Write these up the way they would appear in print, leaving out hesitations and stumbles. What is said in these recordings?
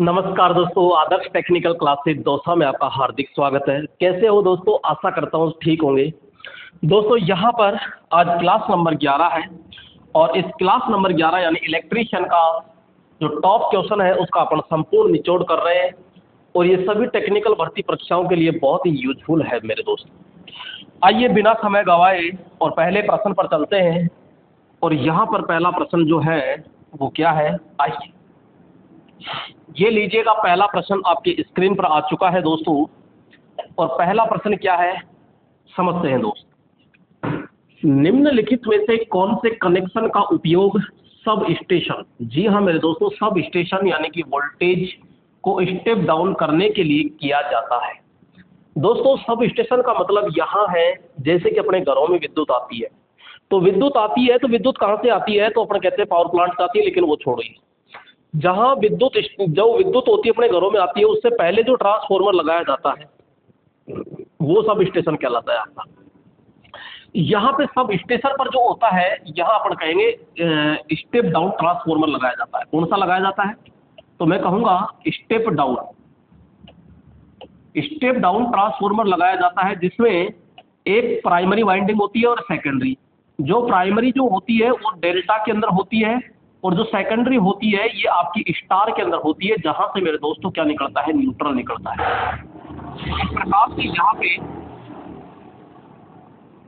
नमस्कार दोस्तों, आदर्श technical classes Dausa में आपका हार्दिक स्वागत है। कैसे हो दोस्तों? आशा करता हूँ ठीक होंगे। दोस्तों यहाँ पर आज क्लास नंबर 11 है और इस क्लास नंबर 11 यानी इलेक्ट्रीशियन का जो टॉप क्वेश्चन है उसका अपन संपूर्ण निचोड़ कर रहे हैं और ये सभी टेक्निकल भर्ती परीक्षाओं के लिए बहुत ही यूजफुल है मेरे दोस्त। आइए बिना समय गंवाए और पहले प्रश्न पर चलते हैं। और यहाँ पर पहला प्रश्न जो है वो क्या है, आइए ये लीजिएगा। पहला प्रश्न आपकी स्क्रीन पर आ चुका है दोस्तों। और पहला प्रश्न क्या है समझते हैं दोस्त। निम्नलिखित में से कौन से कनेक्शन का उपयोग सब स्टेशन, जी हाँ मेरे दोस्तों, सब स्टेशन यानी कि वोल्टेज को स्टेप डाउन करने के लिए किया जाता है। दोस्तों सब स्टेशन का मतलब यहाँ है जैसे कि अपने घरों में विद्युत आती है, तो विद्युत आती है तो विद्युत कहाँ से आती है, तो अपन कहते हैं पावर प्लांट से आती है, लेकिन वो छोड़िए। जहाँ विद्युत जो विद्युत होती है अपने घरों में आती है उससे पहले जो ट्रांसफॉर्मर लगाया जाता है वो सब स्टेशन कहलाता है आपका। यहाँ पे सब स्टेशन पर जो होता है यहाँ अपन कहेंगे स्टेप डाउन ट्रांसफॉर्मर लगाया जाता है। कौन सा लगाया जाता है, तो मैं कहूँगा स्टेप डाउन ट्रांसफॉर्मर लगाया जाता है, जिसमें एक प्राइमरी वाइंडिंग होती है और सेकेंडरी। जो प्राइमरी जो होती है वो डेल्टा के अंदर होती है और जो सेकेंडरी होती है ये आपकी स्टार के अंदर होती है, जहां से मेरे दोस्तों क्या निकलता है, न्यूट्रल निकलता है। इस प्रकार से यहाँ पे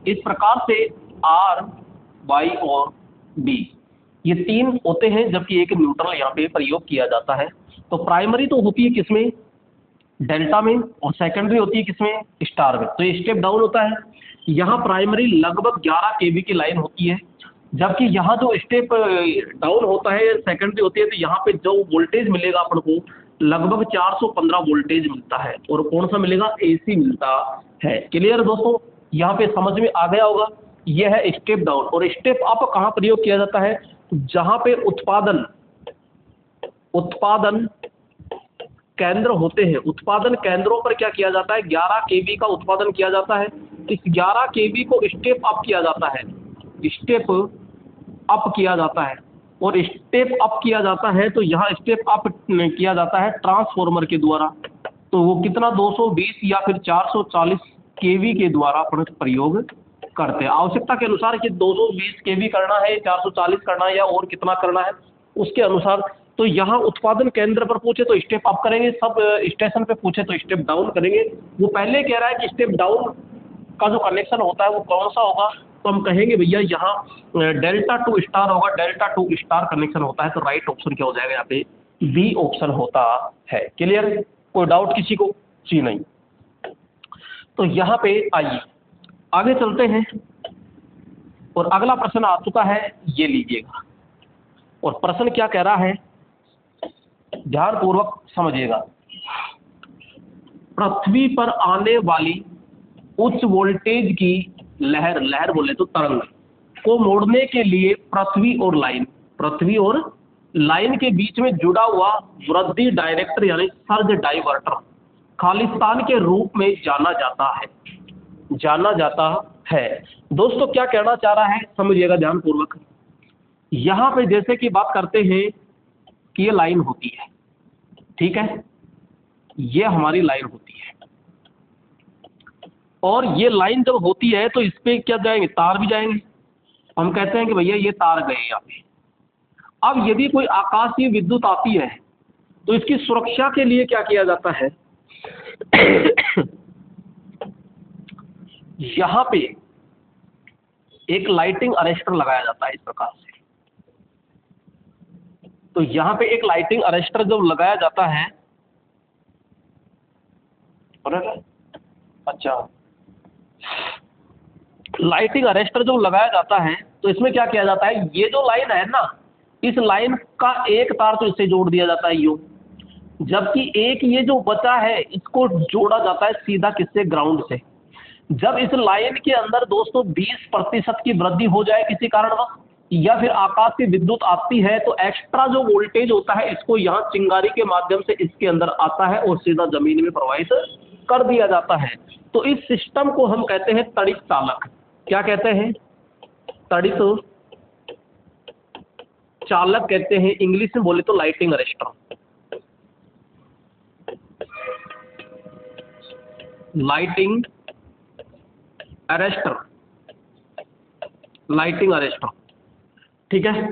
इस प्रकार से आर, वाई और बी ये तीन होते हैं, जबकि एक न्यूट्रल यहाँ पे प्रयोग किया जाता है। तो प्राइमरी तो होती है किसमें, डेल्टा में, और सेकेंडरी होती है किसमें, स्टार में। तो ये स्टेप डाउन होता है। यहाँ प्राइमरी लगभग 11 केवी की लाइन होती है, जबकि यहाँ जो स्टेप डाउन होता है सेकेंडरी होती है, तो यहाँ पे जो वोल्टेज मिलेगा अपन को लगभग 415 वोल्टेज मिलता है। और कौन सा मिलेगा, एसी मिलता है। क्लियर दोस्तों, यहाँ पे समझ में आ गया होगा। यह है स्टेप डाउन। और स्टेप अप कहाँ प्रयोग किया जाता है, जहाँ पे उत्पादन केंद्र होते हैं। उत्पादन केंद्रों पर क्या किया जाता है, 11 केवी का उत्पादन किया जाता है। इस 11 केवी को स्टेप अप किया जाता है, स्टेप अप किया जाता है। और स्टेप अप किया जाता है तो यहाँ स्टेप अप किया जाता है ट्रांसफॉर्मर के द्वारा। तो वो कितना 220 या फिर 440 केवी के द्वारा अपन प्रयोग करते हैं। आवश्यकता के अनुसार कि 220 केवी करना है, 440 करना है या और कितना करना है उसके अनुसार। तो यहाँ उत्पादन केंद्र पर पूछे तो स्टेप अप करेंगे, सब स्टेशन पे पूछे तो स्टेप डाउन करेंगे। वो पहले कह रहा है कि स्टेप डाउन का जो कनेक्शन होता है वो कौन सा होगा, तो हम कहेंगे भैया यहाँ डेल्टा टू स्टार होगा, डेल्टा टू स्टार कनेक्शन होता है। तो राइट ऑप्शन क्या हो जाएगा यहाँ पे, बी ऑप्शन होता है। क्लियर, कोई डाउट किसी को? जी नहीं। तो यहाँ पे आइए आगे चलते हैं और अगला प्रश्न आ चुका है, ये लीजिएगा। और प्रश्न क्या कह रहा है, ध्यान पूर्वक समझिएगा। पृथ्वी पर आने वाली उच्च वोल्टेज की लहर बोले तो तरंग को मोड़ने के लिए पृथ्वी और लाइन के बीच में जुड़ा हुआ वृद्धि डायरेक्टर यानी सर्ज डाइवर्टर खालिस्तान के रूप में जाना जाता है। दोस्तों क्या कहना चाह रहा है समझिएगा ध्यान पूर्वक। यहाँ पे जैसे कि बात करते हैं कि ये लाइन होती है, ठीक है, ये हमारी लाइन होती है। और ये लाइन जब होती है तो इस पे क्या जाएंगे, तार भी जाएंगे। हम कहते हैं कि भैया ये तार गए यहाँ पे। अब यदि कोई आकाशीय विद्युत आती है तो इसकी सुरक्षा के लिए क्या किया जाता है यहाँ पे एक लाइटिंग अरेस्टर लगाया जाता है इस प्रकार से। तो यहाँ पे एक लाइटिंग अरेस्टर जब लगाया जाता है, अच्छा, लाइटिंग अरेस्टर जो लगाया जाता है तो इसमें क्या किया जाता है, ये जो लाइन है ना, इस लाइन का एक तार तो इससे जोड़ दिया जाता है यूं, जबकि एक ये जो बचा है इसको जोड़ा जाता है सीधा किससे, ग्राउंड से। जब इस लाइन के अंदर दोस्तों 20% की वृद्धि हो जाए किसी कारणवश, या फिर आकाश से विद्युत आती है, तो एक्स्ट्रा जो वोल्टेज होता है इसको यहाँ चिंगारी के माध्यम से इसके अंदर आता है और सीधा जमीन में प्रवाहित कर दिया जाता है। तो इस सिस्टम को हम कहते हैं तड़ित चालक। क्या कहते हैं, तड़ित चालक कहते हैं। इंग्लिश में बोले तो lighting arrester. Lighting arrester, lighting arrester, ठीक है।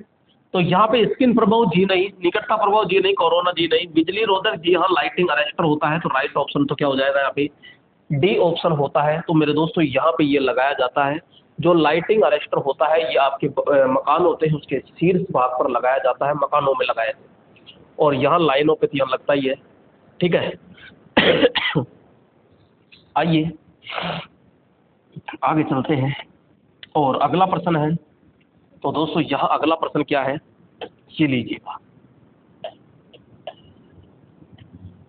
तो यहाँ पे स्किन प्रभाव जी नहीं, निकटता प्रभाव जी नहीं, कोरोना जी नहीं, बिजली रोधक जी हाँ, लाइटिंग अरेस्टर होता है। तो राइट ऑप्शन तो क्या हो जाएगा यहाँ पे, डी ऑप्शन होता है। तो मेरे दोस्तों यहाँ पे ये लगाया जाता है, जो लाइटिंग अरेस्टर होता है ये आपके मकान होते हैं उसके शीर्ष भाग पर लगाया जाता है, मकानों में लगाया जाता है, और यहाँ लाइनों पे ध्यान लगता ही है, ठीक है। आइए आगे चलते हैं और अगला प्रश्न है। तो दोस्तों यहाँ अगला प्रश्न क्या है, ये लीजिएगा।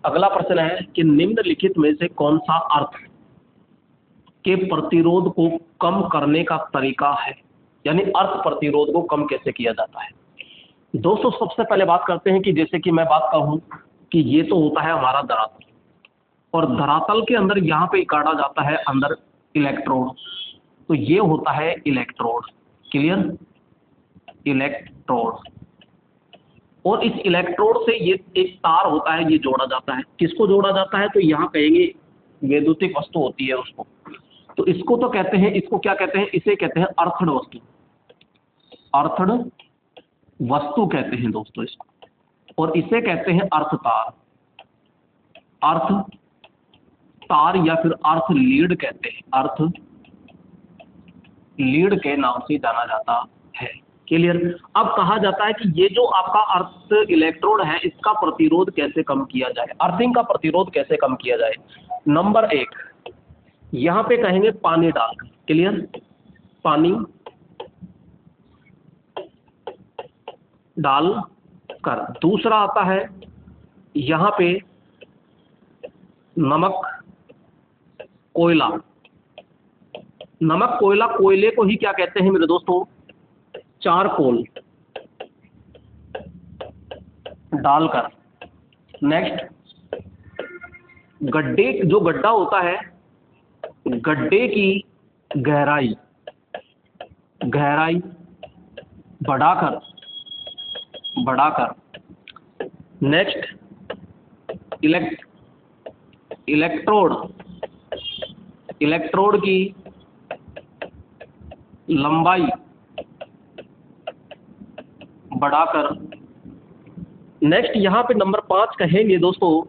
अगला प्रश्न है कि निम्नलिखित में से कौन सा अर्थ के प्रतिरोध को कम करने का तरीका है, यानी अर्थ प्रतिरोध को कम कैसे किया जाता है। दोस्तों सबसे पहले बात करते हैं कि जैसे कि मैं बात कहूं कि ये तो होता है हमारा धरातल, और धरातल के अंदर यहाँ पे काटा जाता है अंदर इलेक्ट्रोड, तो ये होता है इलेक्ट्रोड, क्लियर, इलेक्ट्रोड। और इस इलेक्ट्रोड से ये एक तार होता है, ये जोड़ा जाता है, किसको जोड़ा जाता है, तो यहाँ कहेंगे वैद्युतिक वस्तु होती है उसको, तो इसको तो कहते हैं, इसको क्या कहते हैं, इसे कहते हैं अर्थड वस्तु, अर्थड वस्तु कहते हैं दोस्तों इसको, और इसे कहते हैं अर्थ तार, अर्थ तार या फिर अर्थ लीड कहते हैं, अर्थ लीड के नाम से जाना जाता है, क्लियर। अब कहा जाता है कि ये जो आपका अर्थ इलेक्ट्रोड है इसका प्रतिरोध कैसे कम किया जाए, अर्थिंग का प्रतिरोध कैसे कम किया जाए। नंबर 1 यहाँ पे कहेंगे पानी डालकर, क्लियर, पानी डाल कर। दूसरा आता है यहाँ पे नमक कोयला, नमक कोयला, कोयले को ही क्या कहते हैं मेरे दोस्तों, चारकोल डालकर। नेक्स्ट गड्ढे, जो गड्ढा होता है गड्ढे की गहराई, गहराई बढ़ाकर, बढ़ाकर। नेक्स्ट इलेक्ट्रोड, इलेक्ट्रोड की लंबाई बढ़ाकर। नेक्स्ट यहाँ पे नंबर 5 कहेंगे दोस्तों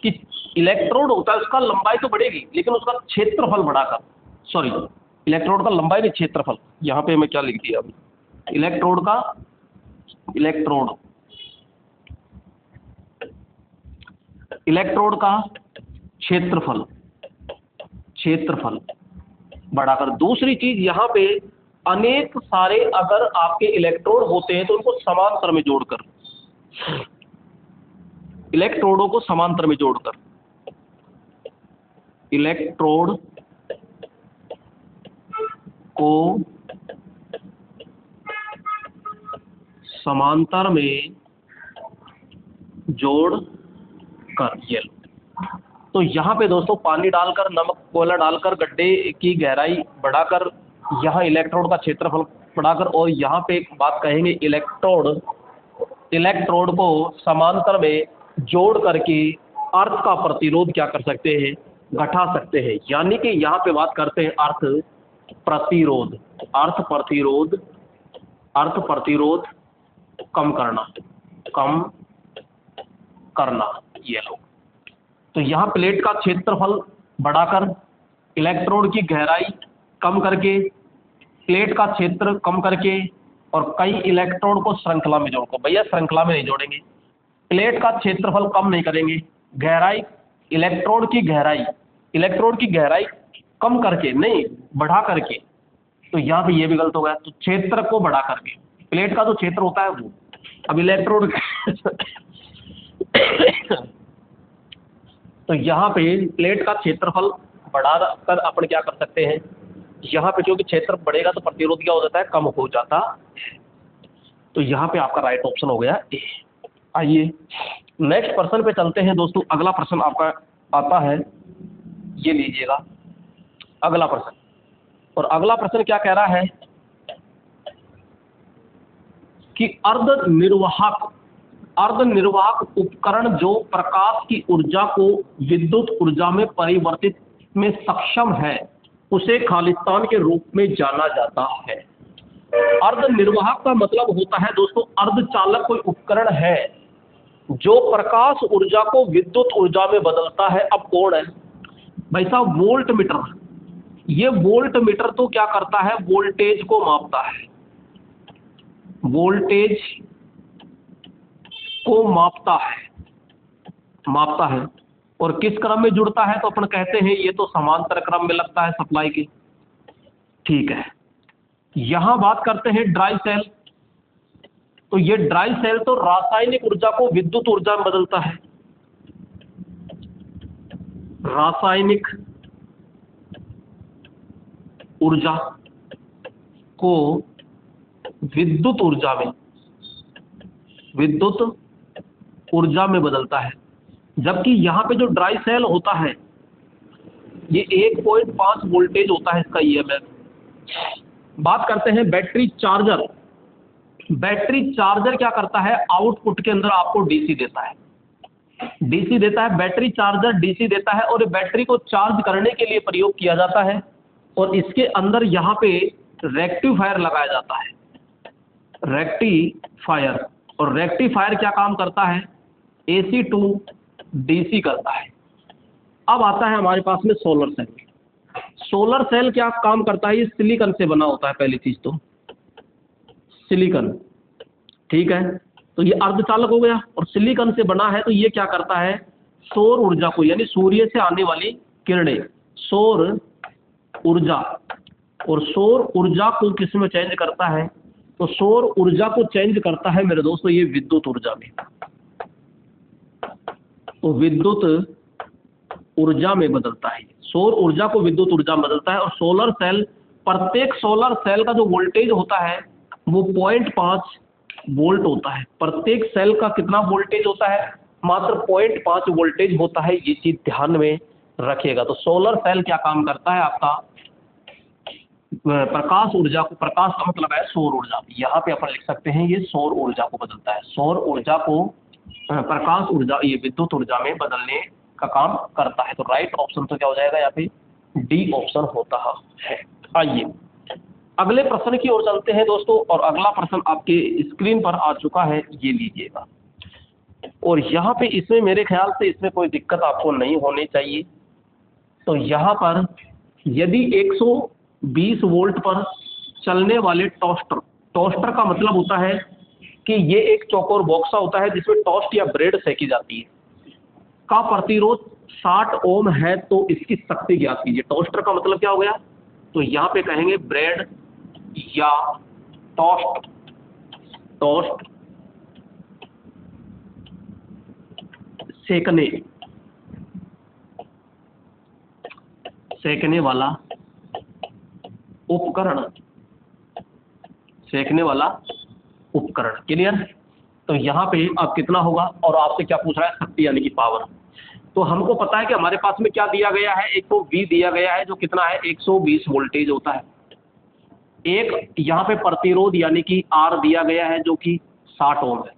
कि इलेक्ट्रोड होता है उसका लंबाई तो बढ़ेगी लेकिन उसका क्षेत्रफल बढ़ाकर, सॉरी इलेक्ट्रोड का लंबाई नहीं क्षेत्रफल, यहाँ पे मैं क्या लिख दिया अभी, इलेक्ट्रोड का, इलेक्ट्रोड, इलेक्ट्रोड का क्षेत्रफल, क्षेत्रफल बढ़ाकर। दूसरी चीज यहाँ पे अनेक सारे अगर आपके इलेक्ट्रोड होते हैं तो उनको समांतर में जोड़कर, इलेक्ट्रोडों को समांतर में जोड़कर, इलेक्ट्रोड को समांतर में जोड़ कर, ये तो यहाँ पे दोस्तों पानी डालकर, नमक कोयला डालकर, गड्ढे की गहराई बढ़ाकर, यहाँ इलेक्ट्रोड का क्षेत्रफल बढ़ाकर, और यहाँ पे एक बात कहेंगे इलेक्ट्रोड, इलेक्ट्रोड को समांतर में जोड़ करके अर्थ का प्रतिरोध क्या कर सकते हैं, घटा सकते हैं। यानी कि यहाँ पे बात करते हैं अर्थ प्रतिरोध, अर्थ प्रतिरोध, अर्थ प्रतिरोध कम करना, कम करना, ये लोग। तो यहाँ प्लेट का क्षेत्रफल बढ़ाकर, इलेक्ट्रोड की गहराई कम करके, प्लेट का क्षेत्र कम करके, और कई इलेक्ट्रोड को श्रृंखला में जोड़कर, भैया श्रृंखला में नहीं जोड़ेंगे, प्लेट का क्षेत्रफल कम नहीं करेंगे, गहराई, इलेक्ट्रोड की गहराई, इलेक्ट्रोड की गहराई कम करके नहीं बढ़ा करके, तो यहाँ पे ये भी गलत हो गया। तो क्षेत्र को बढ़ा करके, प्लेट का जो क्षेत्र होता है वो, अब इलेक्ट्रोड तो यहाँ पे प्लेट का क्षेत्रफल बढ़ाकर अपन क्या कर सकते हैं, यहाँ पे क्योंकि क्षेत्र बढ़ेगा तो प्रतिरोध क्या हो जाता है, कम हो जाता है। तो यहाँ पे आपका राइट ऑप्शन हो गया ए। आइए नेक्स्ट प्रश्न पे चलते हैं दोस्तों। अगला प्रश्न आपका आता है, ये लीजिएगा अगला प्रश्न। और अगला प्रश्न क्या कह रहा है कि अर्धनिर्वाहक, अर्धनिर्वाहक उपकरण जो प्रकाश की ऊर्जा को विद्युत ऊर्जा में परिवर्तित में सक्षम है उसे खालिस्तान के रूप में जाना जाता है। अर्धनिर्वाहक का मतलब होता है दोस्तों, अर्धचालक कोई उपकरण है जो प्रकाश ऊर्जा को विद्युत ऊर्जा में बदलता है। अब कौन है भाई साहब? Volt meter. ये वोल्ट मीटर तो क्या करता है? वोल्टेज को मापता है, वोल्टेज को मापता है। और किस क्रम में जुड़ता है? तो अपन कहते हैं ये तो समांतर क्रम में लगता है सप्लाई के। ठीक है, यहां बात करते हैं ड्राई सेल। तो ये ड्राई सेल तो रासायनिक ऊर्जा को विद्युत ऊर्जा में बदलता है, रासायनिक ऊर्जा को विद्युत ऊर्जा में बदलता है। जबकि यहां पे जो ड्राई सेल होता है ये 1.5 वोल्टेज होता है इसका ईएमएफ। बात करते हैं बैटरी चार्जर। बैटरी चार्जर क्या करता है? आउटपुट के अंदर आपको डीसी देता है, बैटरी चार्जर डीसी देता है और ये बैटरी को चार्ज करने के लिए प्रयोग किया जाता है। और इसके अंदर यहाँ पे रेक्टिफायर लगाया जाता है, रेक्टिफायर। और रेक्टिफायर क्या काम करता है? एसी टू डीसी करता है। अब आता है हमारे पास में सोलर सेल। सोलर सेल क्या काम करता है? ये सिलिकॉन से बना होता है, पहली चीज तो सिलिकॉन। ठीक है, तो ये अर्धचालक हो गया और सिलिकॉन से बना है। तो ये क्या करता है? सौर ऊर्जा को, यानी सूर्य से आने वाली किरणें, सौर ऊर्जा, और सौर ऊर्जा को किस में चेंज करता है? तो सौर ऊर्जा को चेंज करता है मेरे दोस्तों ये विद्युत ऊर्जा में। तो विद्युत ऊर्जा में बदलता है, सौर ऊर्जा को विद्युत ऊर्जा में बदलता है। और सोलर सेल, प्रत्येक सोलर सेल का जो वोल्टेज होता है वो 0.5 वोल्ट होता है। प्रत्येक सेल का कितना वोल्टेज होता है? मात्र 0.5 वोल्टेज होता है। ये चीज ध्यान में रखिएगा। तो सोलर सेल क्या काम करता है? आपका प्रकाश ऊर्जा को, प्रकाश का मतलब है सौर ऊर्जा, यहाँ पे अपन लिख सकते हैं ये सौर ऊर्जा को बदलता है। सौर ऊर्जा को प्रकाश ऊर्जा, ये विद्युत ऊर्जा में बदलने का काम करता है। तो राइट ऑप्शन तो क्या हो जाएगा यहाँ पे? डी ऑप्शन होता है। आइए अगले प्रश्न की ओर चलते हैं दोस्तों। और अगला प्रश्न आपके स्क्रीन पर आ चुका है, ये लीजिएगा। और यहाँ पे इसमें मेरे ख्याल से इसमें कोई दिक्कत आपको नहीं होनी चाहिए। तो यहाँ पर यदि 120 वोल्ट पर चलने वाले टोस्टर, टोस्टर का मतलब होता है कि ये एक चौकोर बॉक्सा होता है जिसमें टोस्ट या ब्रेड सेकी जाती है, का प्रतिरोध 60 ओम है। तो इसकी शक्ति ज्ञात कीजिए। टोस्टर का मतलब क्या हो गया? तो यहाँ पे कहेंगे ब्रेड या टोस्ट, सेकने वाला उपकरण, क्लियर? तो यहाँ पे अब कितना होगा? और आपसे क्या पूछ रहा है? शक्ति यानी कि पावर। तो हमको पता है कि हमारे पास में क्या दिया गया है? 120 दिया गया है, जो कितना है? 120 वोल्टेज होता है। एक यहाँ पे प्रतिरोध यानी कि आर दिया गया है जो कि 60 ओम है,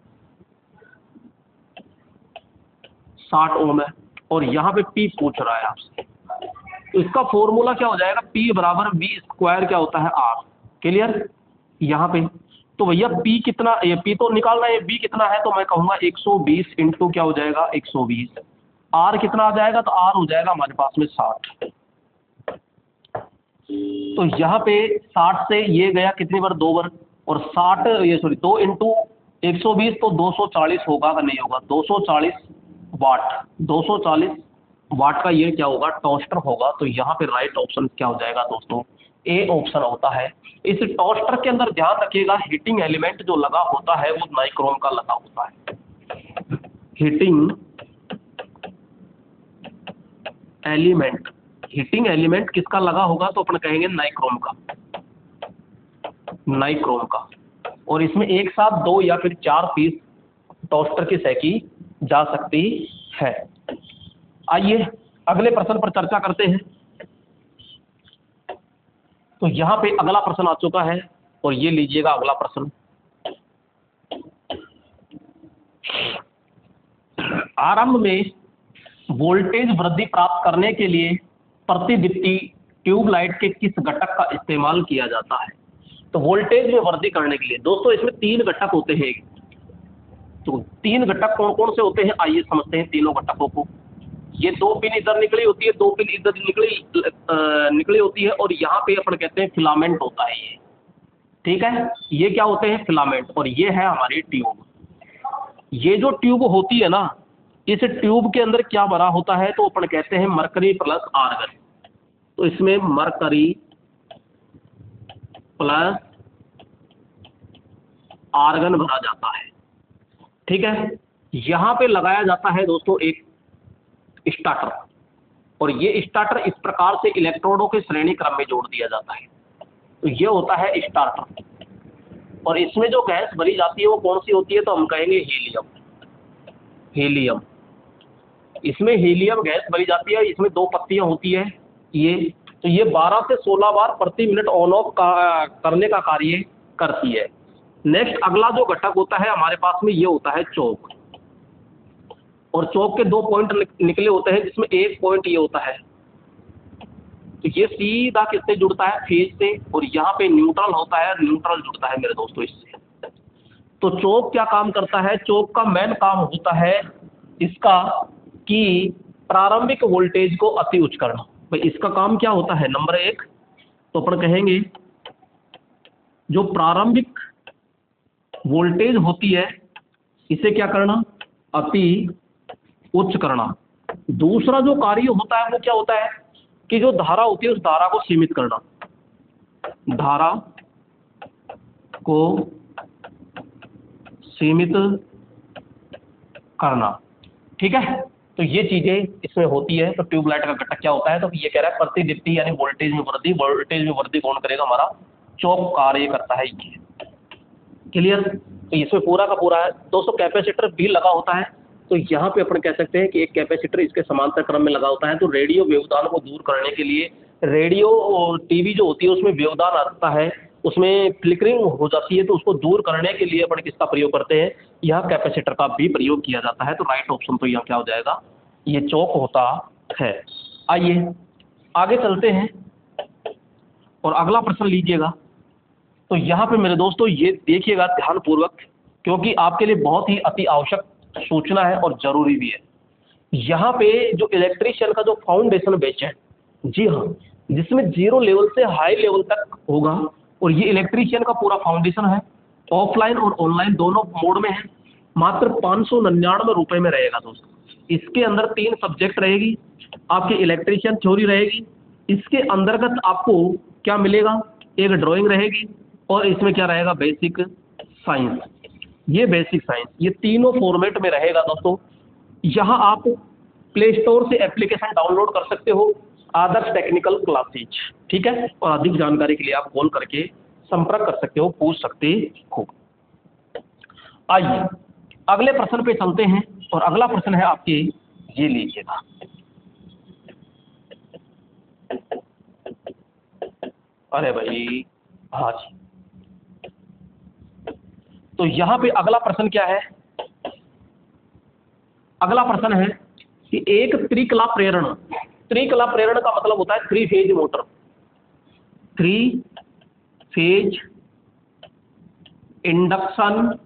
60 ओम है। और यहाँ पे पी पूछ रहा है आपसे, तो इसका फॉर्मूला क्या हो जाएगा? पी बराबर वी स्क्वायर क्या होता है? R, clear? यहाँ पे तो भैया पी कितना, ये पी तो निकालना है, बी कितना है? तो मैं कहूँगा 120 इंटू क्या हो जाएगा? 120। आर कितना आ जाएगा? तो आर हो जाएगा हमारे पास में 60। तो यहाँ पे 60 से ये गया कितनी बार? 2 बार। और 2 इंटू 120 तो 240 होगा कि नहीं होगा? 240 वाट, 240 वाट का ये क्या होगा? टोस्टर होगा। तो यहाँ पे राइट ऑप्शन क्या हो जाएगा दोस्तों? ए ऑप्शन होता है। इस टोस्टर के अंदर ध्यान रखिएगा, हीटिंग एलिमेंट जो लगा होता है वो नाइक्रोम का लगा होता है। हीटिंग एलिमेंट किसका लगा होगा? तो अपन कहेंगे नाइक्रोम का। और इसमें एक साथ 2 या फिर 4 पीस टोस्टर की सेकी जा सकती है। आइए अगले प्रश्न पर चर्चा करते हैं। तो यहाँ पे अगला प्रश्न आ चुका है और ये लीजिएगा अगला प्रश्न। आरंभ में वोल्टेज वृद्धि प्राप्त करने के लिए प्रतिदीप्ति ट्यूबलाइट के किस घटक का इस्तेमाल किया जाता है? तो वोल्टेज में वृद्धि करने के लिए दोस्तों इसमें 3 घटक होते हैं। तो 3 घटक कौन कौन से होते हैं, आइए समझते हैं तीनों घटकों को। ये 2 पिन इधर निकली होती है, 2 पिन इधर निकली होती है, और यहाँ पे अपन कहते हैं फिलामेंट होता है ये, ठीक है। ये क्या होते हैं, फिलामेंट, और ये है हमारी ट्यूब। ये जो ट्यूब होती है ना, इस ट्यूब के अंदर क्या भरा होता है, तो अपन कहते हैं मरकरी प्लस आर्गन। तो इसमें मरकरी प्लस आर्गन भरा जाता है, ठीक है। यहां पे लगाया जाता है दोस्तों एक स्टार्टर, और ये स्टार्टर इस प्रकार से इलेक्ट्रोडों के श्रेणी क्रम में जोड़ दिया जाता है। तो ये होता है स्टार्टर, और इसमें जो गैस भरी जाती है वो कौन सी होती है, तो हम कहेंगे हीलियम। हीलियम, इसमें हीलियम गैस भरी जाती है। इसमें 2 पत्तियां होती है ये, तो ये 12 से 16 बार प्रति मिनट ऑन ऑफ करने का कार्य करती है। नेक्स्ट अगला जो घटक होता है हमारे पास में, ये होता है चौक, और चौक के 2 पॉइंट निकले होते हैं, जिसमें एक पॉइंट ये होता है। तो ये सीधा किससे जुड़ता है, फेज से, और यहाँ पे न्यूट्रल होता है, न्यूट्रल जुड़ता है मेरे दोस्तों इससे। तो चौक क्या काम करता है, चौक का मेन काम होता है इसका कि प्रारंभिक वोल्टेज को अति उच्च करना। भाई इसका काम क्या होता है, नंबर 1 तो अपन कहेंगे जो प्रारंभिक वोल्टेज होती है इसे क्या करना, अति उच्च करना। दूसरा जो कार्य होता है वो क्या होता है कि जो धारा होती है उस धारा को सीमित करना, धारा को सीमित करना, ठीक है। तो ये चीजें इसमें होती है। तो ट्यूबलाइट का घटक क्या होता है, तो ये कह रहा है प्रतिदीप्ति यानी वोल्टेज में वृद्धि। वोल्टेज में वृद्धि कौन करेगा, हमारा चौक कार्य करता है ये, क्लियर। तो इसमें पूरा का पूरा है दोस्तों। कैपेसिटर भी लगा होता है, तो यहाँ पे अपन कह सकते हैं कि एक कैपेसिटर इसके समांतर क्रम में लगा होता है। तो रेडियो व्यवधान को दूर करने के लिए, रेडियो और टीवी जो होती है उसमें व्यवधान आता है, उसमें फ्लिकरिंग हो जाती है, तो उसको दूर करने के लिए अपन किसका प्रयोग करते हैं, यह कैपेसिटर का भी प्रयोग किया जाता है। तो राइट ऑप्शन तो यहाँ क्या हो जाएगा, ये चौक होता है। आइए आगे चलते हैं और अगला प्रश्न लीजिएगा। तो यहाँ पे मेरे दोस्तों ये देखिएगा ध्यानपूर्वक, क्योंकि आपके लिए बहुत ही अति आवश्यक सूचना है और जरूरी भी है। यहाँ पे जो इलेक्ट्रीशियन का जो फाउंडेशन बेच है, जी हाँ, जिसमें 0 लेवल से हाई लेवल तक होगा, और ये इलेक्ट्रीशियन का पूरा फाउंडेशन है, ऑफलाइन और ऑनलाइन दोनों मोड में है, मात्र 599 रुपए में रहेगा दोस्तों। इसके अंदर 3 सब्जेक्ट रहेगी, आपकी इलेक्ट्रीशियन थ्योरी रहेगी, इसके अंतर्गत आपको क्या मिलेगा, एक ड्राइंग रहेगी, और इसमें क्या रहेगा, बेसिक साइंस। ये बेसिक साइंस, ये तीनों फॉर्मेट में रहेगा दोस्तों। यहाँ आप प्ले स्टोर से एप्लीकेशन डाउनलोड कर सकते हो, आदर्श टेक्निकल क्लासेज, ठीक है। और अधिक जानकारी के लिए आप कॉल करके संपर्क कर सकते हो, पूछ सकते हो। आइए अगले प्रश्न पे चलते हैं, और अगला प्रश्न है आपके, ये लीजिएगा। अरे भाई हाँ जी, तो यहाँ पे अगला प्रश्न क्या है, अगला प्रश्न है कि एक त्रिकला प्रेरण, त्रिकला प्रेरण का मतलब होता है 3 phase motor, 3 phase induction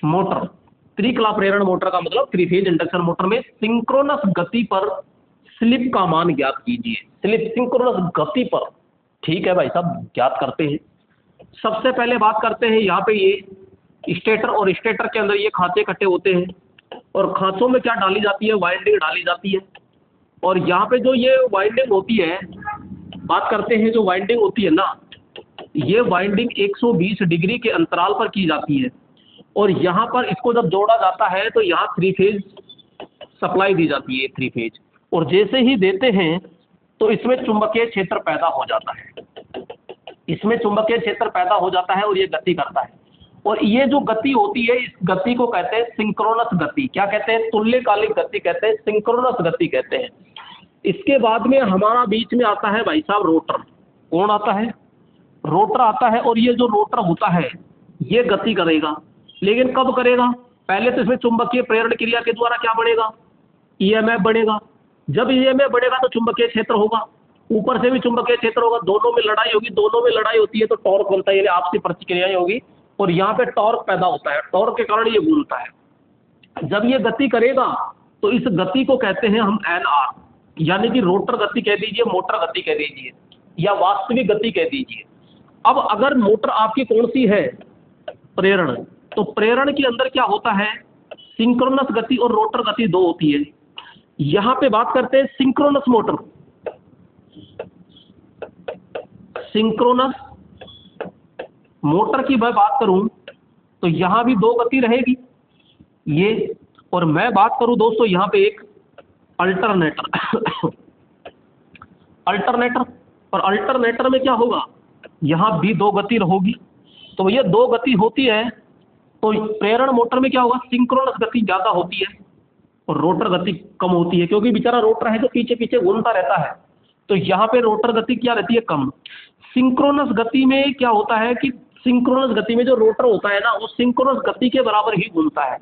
motor. त्रिकला प्रेरण मोटर का मतलब 3 फेज इंडक्शन मोटर में सिंक्रोनस गति पर स्लिप का मान ज्ञात कीजिए। स्लिप सिंक्रोनस गति पर, ठीक है भाई साहब, ज्ञात करते हैं। सबसे पहले बात करते हैं यहाँ पे ये स्टेटर, और स्टेटर के अंदर ये खांचे कट्टे होते हैं, और खांचों में क्या डाली जाती है, वाइंडिंग डाली जाती है। और यहाँ पे जो ये वाइंडिंग होती है, बात करते हैं जो वाइंडिंग होती है ना, ये वाइंडिंग 120 डिग्री के अंतराल पर की जाती है, और यहाँ पर इसको जब जोड़ा जाता है तो यहाँ 3 फेज सप्लाई दी जाती है, 3 फेज। और जैसे ही देते हैं तो इसमें चुंबकीय क्षेत्र पैदा हो जाता है, इसमें चुंबकीय क्षेत्र पैदा हो जाता है, और ये गति करता है। और ये जो गति होती है, इस गति को कहते हैं सिंक्रोनस गति। क्या कहते हैं, तुल्यकालिक गति कहते हैं, सिंक्रोनस गति कहते हैं। इसके बाद में हमारा बीच में आता है भाई साहब रोटर। कौन आता है, रोटर आता है। और ये जो रोटर होता है ये गति करेगा, लेकिन कब करेगा, पहले तो इसमें चुंबकीय प्रेरण क्रिया के द्वारा क्या बढ़ेगा, ईएमएफ बढ़ेगा, जब ये में बढ़ेगा तो चुंबकीय क्षेत्र होगा, ऊपर से भी चुंबकीय क्षेत्र होगा, दोनों में लड़ाई होगी, दोनों में लड़ाई होती है तो टॉर्क बनता है, यानी आपसी प्रतिक्रियाएं होगी और यहाँ पे टॉर्क पैदा होता है, टॉर्क के कारण ये घूमता है। जब ये गति करेगा तो इस गति को कहते हैं हम एन आर, यानी कि रोटर गति कह दीजिए, मोटर गति कह दीजिए, या वास्तविक गति कह दीजिए। अब अगर मोटर आपकी कौन सी है, प्रेरण, तो प्रेरण के अंदर क्या होता है, सिंक्रोनस गति और रोटर गति दो होती है। यहां पे बात करते हैं सिंक्रोनस मोटर, सिंक्रोनस मोटर की मैं बात करूं तो यहां भी दो गति रहेगी ये, और मैं बात करूं दोस्तों यहां पे एक अल्टरनेटर अल्टरनेटर, और अल्टरनेटर में क्या होगा, यहां भी दो गति होगी। तो भैया दो गति होती है तो प्रेरण मोटर में क्या होगा, सिंक्रोनस गति ज्यादा होती है और रोटर गति कम होती है, क्योंकि बेचारा रोटर है जो पीछे पीछे घूमता रहता है, तो यहाँ पे रोटर गति क्या रहती है, कम। सिंक्रोनस गति में क्या होता है कि सिंक्रोनस गति में जो रोटर होता है ना, वो सिंक्रोनस गति के बराबर ही घूमता है,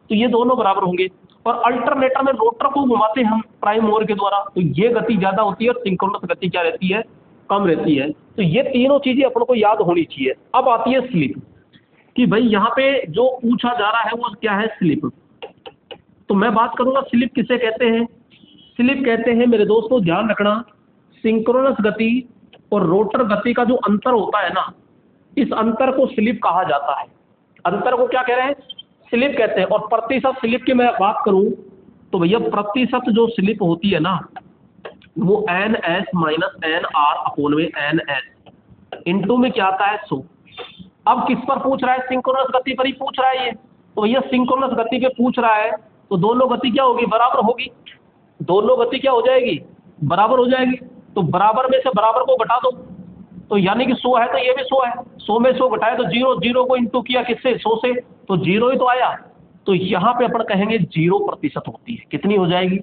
तो ये दोनों बराबर होंगे। और अल्टरनेटर में रोटर को घुमाते हैं हम प्राइम मूवर के द्वारा, तो ये गति ज्यादा होती है और सिंक्रोनस गति क्या रहती है, कम रहती है। तो ये तीनों चीजें अपन को याद होनी चाहिए। अब आती है स्लिप, कि भाई यहाँ पे जो पूछा जा रहा है वो क्या है, स्लिप। तो मैं बात करूंगा स्लिप किसे कहते हैं, स्लिप कहते हैं मेरे दोस्तों, ध्यान रखना, सिंक्रोनस गति और रोटर गति का जो अंतर होता है ना, इस अंतर को स्लिप कहा जाता है। अंतर को क्या कह रहे हैं, स्लिप कहते हैं। और प्रतिशत स्लिप की मैं बात करूं तो भैया प्रतिशत जो स्लिप होती है ना, वो N S minus N R upon में एन एस इंटू में क्या आता है, 100। अब किस पर पूछ रहा है, सिंक्रोनस गति पर ही पूछ रहा है ये, तो भैया सिंक्रोनस गति पे पूछ रहा है तो दोनों गति क्या होगी, बराबर होगी, दोनों गति क्या हो जाएगी, बराबर हो जाएगी। तो बराबर में से बराबर को घटा दो, तो यानी कि 100 है तो ये भी 100 है, 100 में 100 घटाए तो 0, 0 को इंटू किया किससे, 100 से, तो 0 ही तो आया। तो यहाँ पे अपन कहेंगे 0% होती है, कितनी हो जाएगी,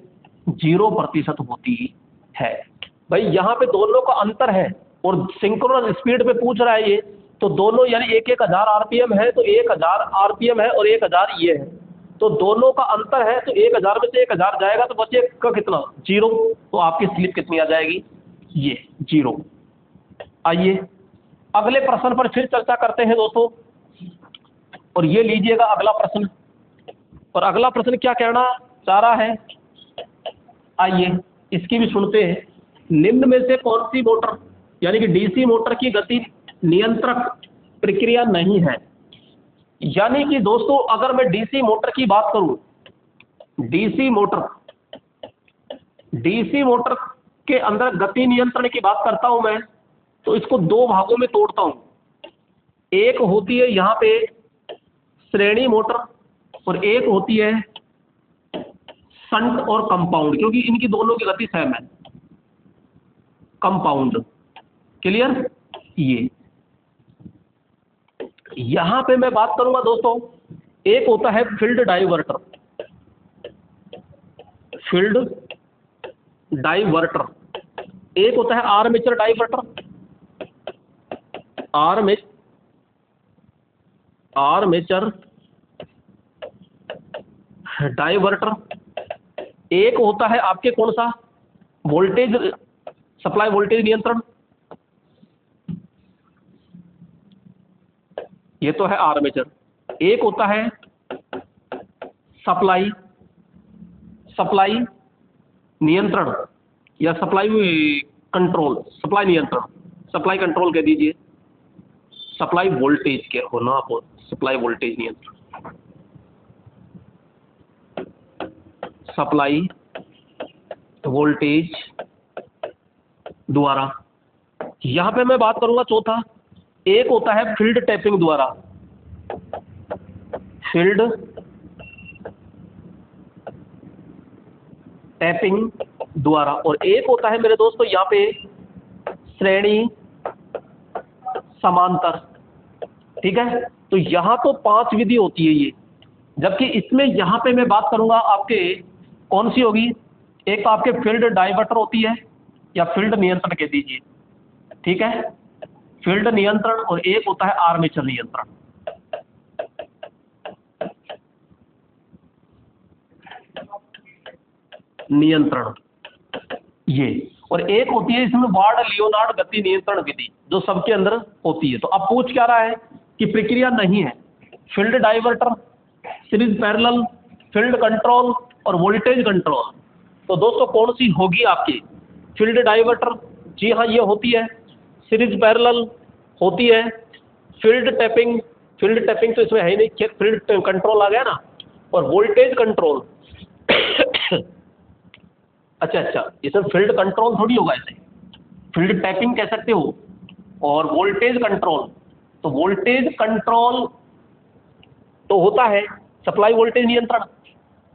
0% होती है। भाई यहाँ पे दोनों का अंतर है और सिंक्रोनस स्पीड पे पूछ रहा है ये, तो दोनों यानी 1000 आरपीएम है, तो 1000 आरपीएम है और 1000 ये है, तो दोनों का अंतर है, तो 1000 में से 1000 जाएगा तो बचेगा कितना, 0। तो आपकी स्लिप कितनी आ जाएगी, ये 0। आइए अगले प्रश्न पर फिर चर्चा करते हैं दोस्तों, और ये लीजिएगा अगला प्रश्न। और अगला प्रश्न क्या कहना चाह रहा है, आइए इसकी भी सुनते हैं। निम्न में से कौन सी मोटर, यानी कि डीसी मोटर की गति नियंत्रक प्रक्रिया नहीं है। यानी कि दोस्तों अगर मैं डीसी मोटर की बात करूं, डीसी मोटर के अंदर गति नियंत्रण की बात करता हूं मैं, तो इसको दो भागों में तोड़ता हूं। एक होती है यहाँ पे श्रेणी मोटर और एक होती है शंट और कंपाउंड, क्योंकि इनकी दोनों की गति सेम है, कंपाउंड, क्लियर। ये यहां पे मैं बात करूंगा दोस्तों, एक होता है फील्ड डाइवर्टर, फील्ड डाइवर्टर, एक होता है आर्मेचर डाइवर्टर, आर्मेचर डाइवर्टर, एक होता है आपके कौन सा, वोल्टेज सप्लाई वोल्टेज नियंत्रण, ये तो है आर्मेचर, एक होता है सप्लाई नियंत्रण या सप्लाई नियंत्रण, सप्लाई कंट्रोल कह दीजिए, सप्लाई वोल्टेज के होना आप, सप्लाई वोल्टेज नियंत्रण, सप्लाई वोल्टेज द्वारा। यहां पे मैं बात करूंगा चौथा, एक होता है फील्ड टैपिंग द्वारा, फील्ड टैपिंग द्वारा, और एक होता है मेरे दोस्तों यहाँ पे श्रेणी समांतर, ठीक है। तो यहाँ तो 5 विधि होती है ये, जबकि इसमें यहाँ पे मैं बात करूंगा आपके कौन सी होगी, एक तो आपके फील्ड डाइवर्टर होती है या फील्ड नियंत्रण कह दीजिए, ठीक है, फील्ड नियंत्रण, और एक होता है आर्मेचर नियंत्रण। ये, और एक होती है इसमें वार्ड लियोनार्ड गति नियंत्रण विधि जो सबके अंदर होती है। तो अब पूछ क्या रहा है कि प्रक्रिया नहीं है, field diverter, series parallel, field control और वोल्टेज कंट्रोल। तो दोस्तों कौन सी होगी आपकी? फील्ड डाइवर्टर, जी हाँ ये होती है। सीरीज पैरेलल होती है। फील्ड टैपिंग, फील्ड टैपिंग तो इसमें है ही नहीं, फील्ड कंट्रोल आ गया ना। और वोल्टेज कंट्रोल अच्छा अच्छा, इसमें फील्ड कंट्रोल थोड़ी होगा, इसे फील्ड टैपिंग कह सकते हो। और वोल्टेज कंट्रोल, तो वोल्टेज कंट्रोल तो होता है सप्लाई वोल्टेज नियंत्रण,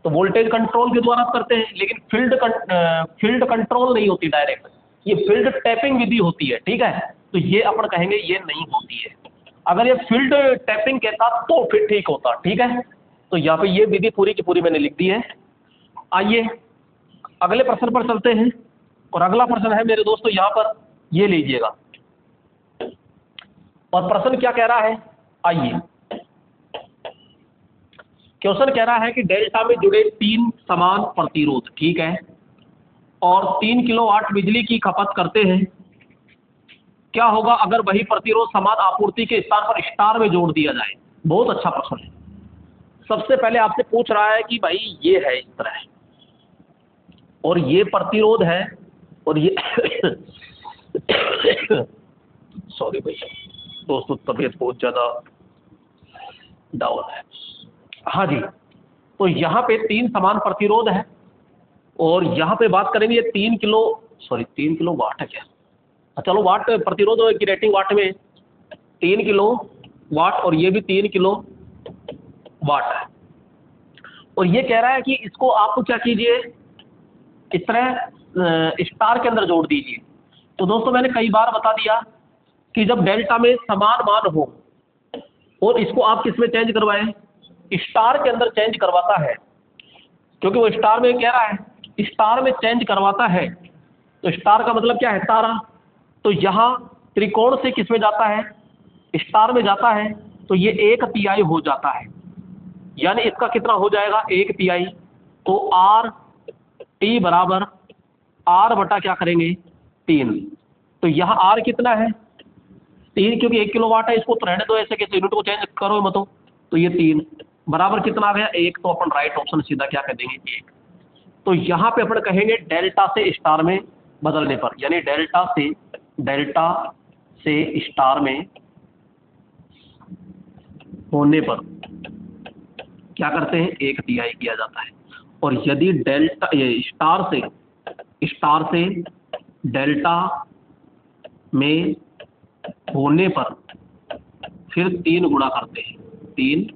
तो वोल्टेज कंट्रोल के द्वारा करते हैं। लेकिन फील्ड कंट्रोल नहीं होती डायरेक्ट, ये फील्ड टैपिंग विधि होती है। ठीक है, तो ये अपन कहेंगे ये नहीं होती है। अगर ये फील्ड टैपिंग कहता तो फिर ठीक होता। ठीक है, तो यहाँ पे ये विधि पूरी की पूरी मैंने लिख दी है। आइए अगले प्रश्न पर चलते हैं। और अगला प्रश्न है मेरे दोस्तों यहाँ पर, ये लीजिएगा। और प्रश्न क्या कह रहा है, आइए क्वेश्चन कह रहा है कि डेल्टा में जुड़े 3 समान प्रतिरोध, ठीक है, और 3 किलोवाट बिजली की खपत करते हैं। क्या होगा अगर वही प्रतिरोध समान आपूर्ति के स्थान पर स्टार में जोड़ दिया जाए? बहुत अच्छा प्रश्न है। सबसे पहले आपसे पूछ रहा है कि भाई ये है इस तरह, और ये प्रतिरोध है, और ये सॉरी भाई दोस्तों, तबीयत बहुत ज़्यादा डाउन है। हाँ जी, तो यहाँ पे 3 समान प्रतिरोध है, और यहाँ पे बात करेंगे ये 3 किलो वाट है क्या? चलो वाट प्रतिरोध की रेटिंग वाट में 3 किलो वाट, और ये भी 3 किलो वाट है। और ये कह रहा है कि इसको आप क्या कीजिए, इस तरह स्टार के अंदर जोड़ दीजिए। तो दोस्तों मैंने कई बार बता दिया कि जब डेल्टा में समान मान हो और इसको आप किस में चेंज करवाएं, स्टार के अंदर चेंज करवाता है, क्योंकि वो स्टार में कह रहा है स्टार में चेंज करवाता है। तो स्टार का मतलब क्या है? तारा। तो यहाँ त्रिकोण से किस में जाता है? स्टार में जाता है। तो ये 1/3 हो जाता है, यानी इसका कितना हो जाएगा? 1/3। तो आर टी बराबर आर बटा क्या करेंगे? 3। तो यहाँ आर कितना है? 3, क्योंकि 1 किलोवाट है, इसको तो रहने दो ऐसे, कैसे यूनिट को चेंज करो मत हो। तो ये 3 बराबर कितना आ गया? 1। तो अपन राइट ऑप्शन सीधा क्या कर देंगे? 1। तो यहाँ पे अपन कहेंगे डेल्टा से स्टार में बदलने पर, यानी डेल्टा से स्टार में होने पर क्या करते हैं? 1/3 किया जाता है। और यदि डेल्टा स्टार से डेल्टा में होने पर फिर 3 गुणा करते हैं, 3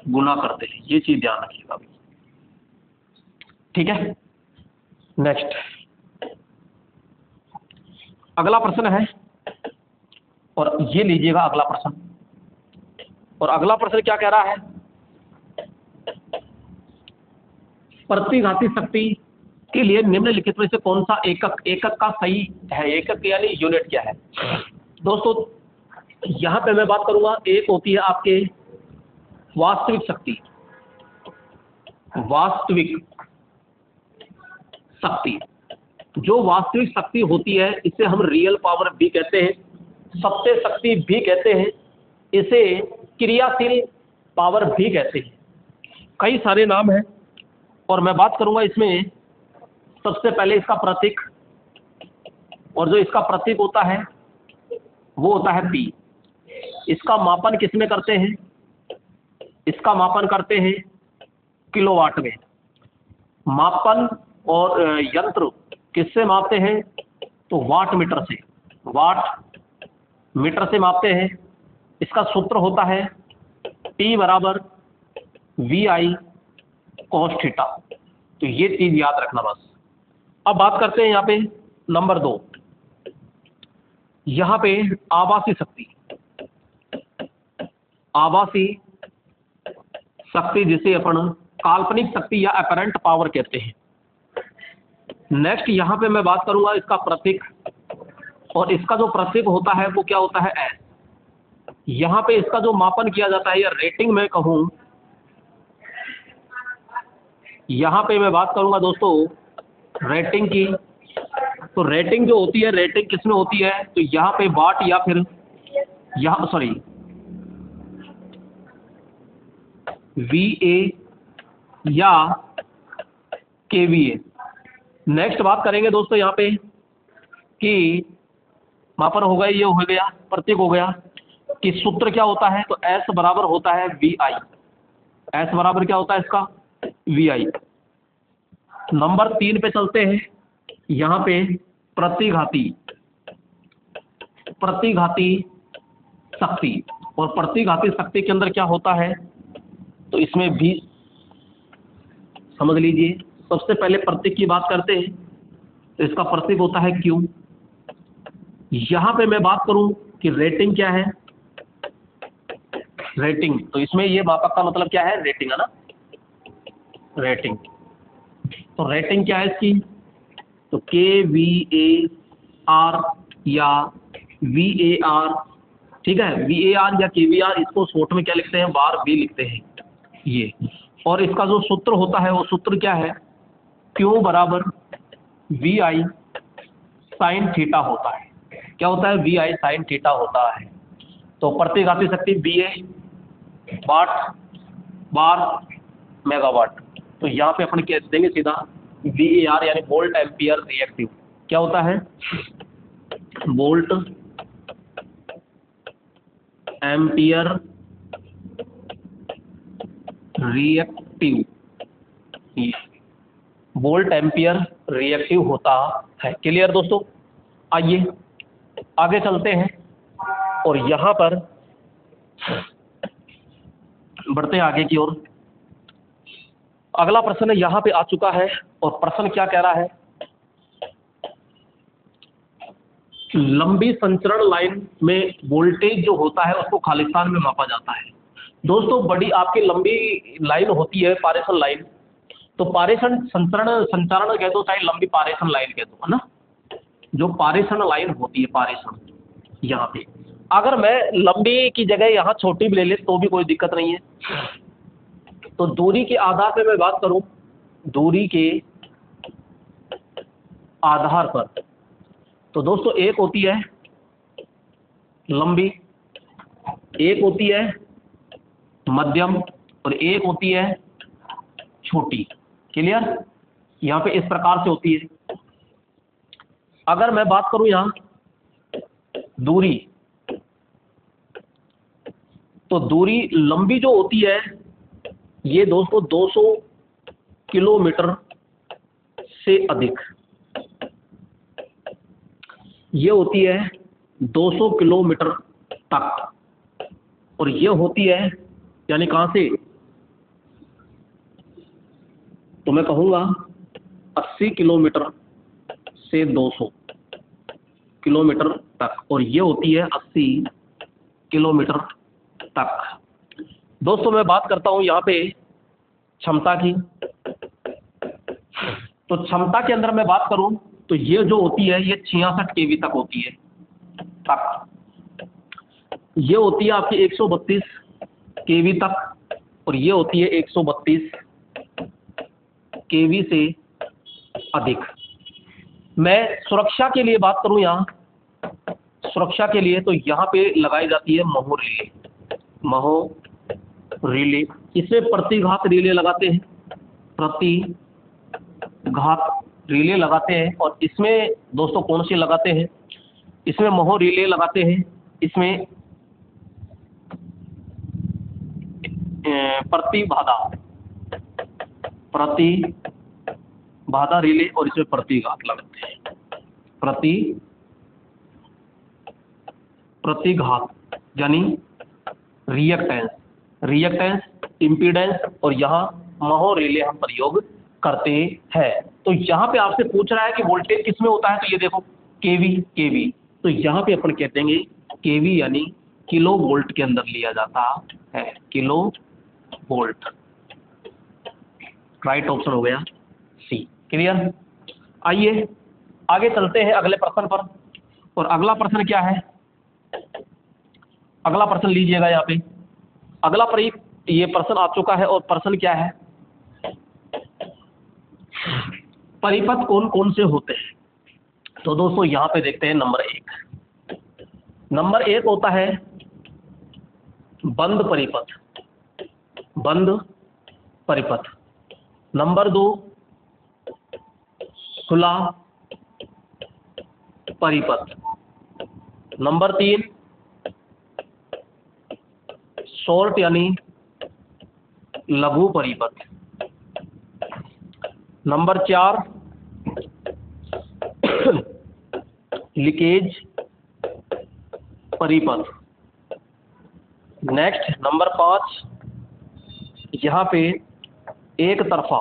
गुणा करते हैं। ये चीज ध्यान रखिएगा अभी, ठीक है। नेक्स्ट अगला प्रश्न है, और ये लीजिएगा अगला प्रश्न। और अगला प्रश्न क्या कह रहा है? प्रतिघाती शक्ति के लिए निम्नलिखित में से कौन सा एकक का सही है? एकक यानी यूनिट क्या है? दोस्तों यहाँ पे मैं बात करूंगा, एक होती है आपके वास्तविक शक्ति, जो वास्तविक शक्ति होती है इसे हम रियल पावर भी कहते हैं, सत्य शक्ति भी कहते हैं, इसे क्रियाशील पावर भी कहते हैं। कई सारे नाम हैं, और मैं बात करूंगा इसमें सबसे पहले इसका प्रतीक, और जो इसका प्रतीक होता है वो होता है P। इसका मापन किस में करते हैं? इसका मापन करते हैं किलोवाट में। मापन और यंत्र किससे मापते हैं? तो वाट मीटर से, वाट मीटर से मापते हैं। इसका सूत्र होता है P बराबर VI cos थीटा। तो ये चीज याद रखना बस। अब बात करते हैं यहाँ पे नंबर 2, यहाँ पे आभासी शक्ति जिसे अपन काल्पनिक शक्ति या अपरेंट पावर कहते हैं। नेक्स्ट यहाँ पे मैं बात करूंगा इसका प्रतीक, और इसका जो प्रतीक होता है वो क्या होता है? S। यहाँ पे इसका जो मापन किया जाता है या रेटिंग में कहूँ, यहाँ पे मैं बात करूंगा दोस्तों रेटिंग की, तो रेटिंग जो होती है, रेटिंग किसमें होती है, तो यहाँ पे वाट या फिर यहाँ सॉरी VA या KVA। नेक्स्ट बात करेंगे दोस्तों यहाँ पे कि वहाँ पर हो गया, ये हो गया प्रतीक हो गया कि सूत्र क्या होता है, तो S बराबर होता है VI। S बराबर क्या होता है इसका, VI। नंबर 3 पे चलते हैं, यहाँ पे प्रतिघाती शक्ति। और प्रतिघाती शक्ति के अंदर क्या होता है, तो इसमें भी समझ लीजिए। सबसे पहले प्रतीक की बात करते हैं, तो इसका प्रतीक होता है Q। यहाँ पे मैं बात करूं कि रेटिंग क्या है, रेटिंग, तो इसमें ये मापक का मतलब क्या है, रेटिंग है ना, रेटिंग। तो रेटिंग क्या है इसकी, तो KVAR या VAR, ठीक है, VAR या KVAR, इसको शॉर्ट में क्या लिखते हैं, बार भी लिखते हैं ये। और इसका जो सूत्र होता है वो सूत्र क्या है, Q बराबर VI साइन थीटा होता है। क्या होता है, VI साइन थीटा होता है। तो प्रतिघाती शक्ति BA वाट बार मेगावाट, तो यहाँ पे अपन कह देंगे सीधा VAR यानी वोल्ट एम्पियर रिएक्टिव। क्या होता है, volt ampere reactive, volt ampere reactive होता है। क्लियर दोस्तों, आइए आगे चलते हैं और यहाँ पर बढ़ते हैं आगे की ओर। अगला प्रश्न यहाँ पे आ चुका है और प्रश्न क्या कह रहा है, लंबी संचरण लाइन में वोल्टेज जो होता है उसको खालिस्तान में मापा जाता है। दोस्तों बड़ी आपकी लंबी लाइन होती है पारेषण लाइन, तो पारेषण संचरण कह दो चाहे लंबी पारेषण लाइन कह दो, है ना, जो पारेषण लाइन होती है, पारेषण, यहाँ पे अगर मैं लंबी की जगह यहाँ छोटी भी ले ले तो भी कोई दिक्कत नहीं है। तो दूरी के आधार पे मैं बात करूं, दूरी के आधार पर, तो दोस्तों एक होती है लंबी, एक होती है मध्यम और एक होती है छोटी। क्लियर, यहाँ पे इस प्रकार से होती है। अगर मैं बात करूं यहाँ दूरी, तो दूरी लंबी जो होती है ये दोस्तों 200 किलोमीटर से अधिक, ये होती है 200 किलोमीटर तक, और ये होती है यानी कहाँ से, तो मैं कहूँगा 80 किलोमीटर से 200 किलोमीटर तक, और ये होती है 80 किलोमीटर तक। दोस्तों मैं बात करता हूँ यहाँ पे क्षमता की, तो क्षमता के अंदर मैं बात करूँ तो ये जो होती है ये 66 केवी तक होती है, तक ये होती है आपकी 132 केवी तक, और ये होती है 132 केवी से अधिक। मैं सुरक्षा के लिए बात करूं यहाँ, सुरक्षा के लिए तो यहाँ पे लगाई जाती है महो रिले, महो रिले, इसमें प्रतिघात रिले लगाते हैं, प्रतिघात रिले लगाते हैं। और इसमें दोस्तों कौन सी लगाते हैं, इसमें महो रिले लगाते हैं, इसमें प्रतिबाधा रिले, और इसमें प्रतिघात लगाते हैं, प्रतिघात यानी रिएक्टेंस, इम्पीडेंस, और यहाँ महो रिले हम प्रयोग करते हैं। तो यहाँ पे आपसे पूछ रहा है कि वोल्टेज किस में होता है, तो ये देखो केवी, तो यहाँ पे अपन कहते हैं केवी यानी किलो वोल्ट के अंदर लिया जाता है, किलो वोल्ट, राइट ऑप्शन हो गया सी। क्लियर, आइए आगे चलते हैं अगले प्रश्न पर। और अगला प्रश्न क्या है, अगला प्रश्न लीजिएगा यहाँ पे, अगला ये प्रश्न आ चुका है और प्रश्न क्या है, परिपथ कौन कौन से होते हैं। तो दोस्तों यहाँ पे देखते हैं नंबर 1। नंबर 1 होता है बंद परिपथ, बंद परिपथ। नंबर 2 खुला परिपथ। नंबर 3 शॉर्ट यानी लघु परिपथ। नंबर 4 लीकेज परिपथ। नेक्स्ट नंबर 5 यहाँ पे एक तरफा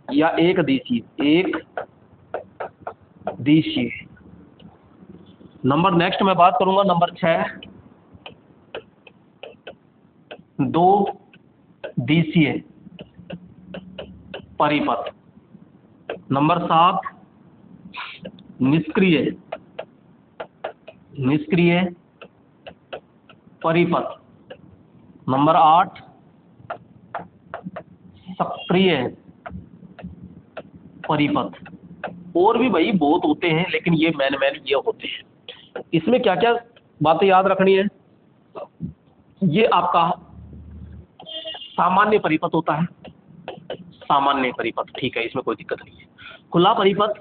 या एक दिशीय। नंबर नेक्स्ट मैं बात करूंगा नंबर 6 दो दिशीय परिपथ। नंबर 7 निष्क्रिय परिपथ। नंबर 8 सक्रिय परिपथ। और भी भाई बहुत होते हैं, लेकिन ये मैन ये होते हैं। इसमें क्या क्या बातें याद रखनी है? ये आपका सामान्य परिपथ होता है, सामान्य परिपथ, ठीक है, इसमें कोई दिक्कत नहीं है। खुला परिपथ,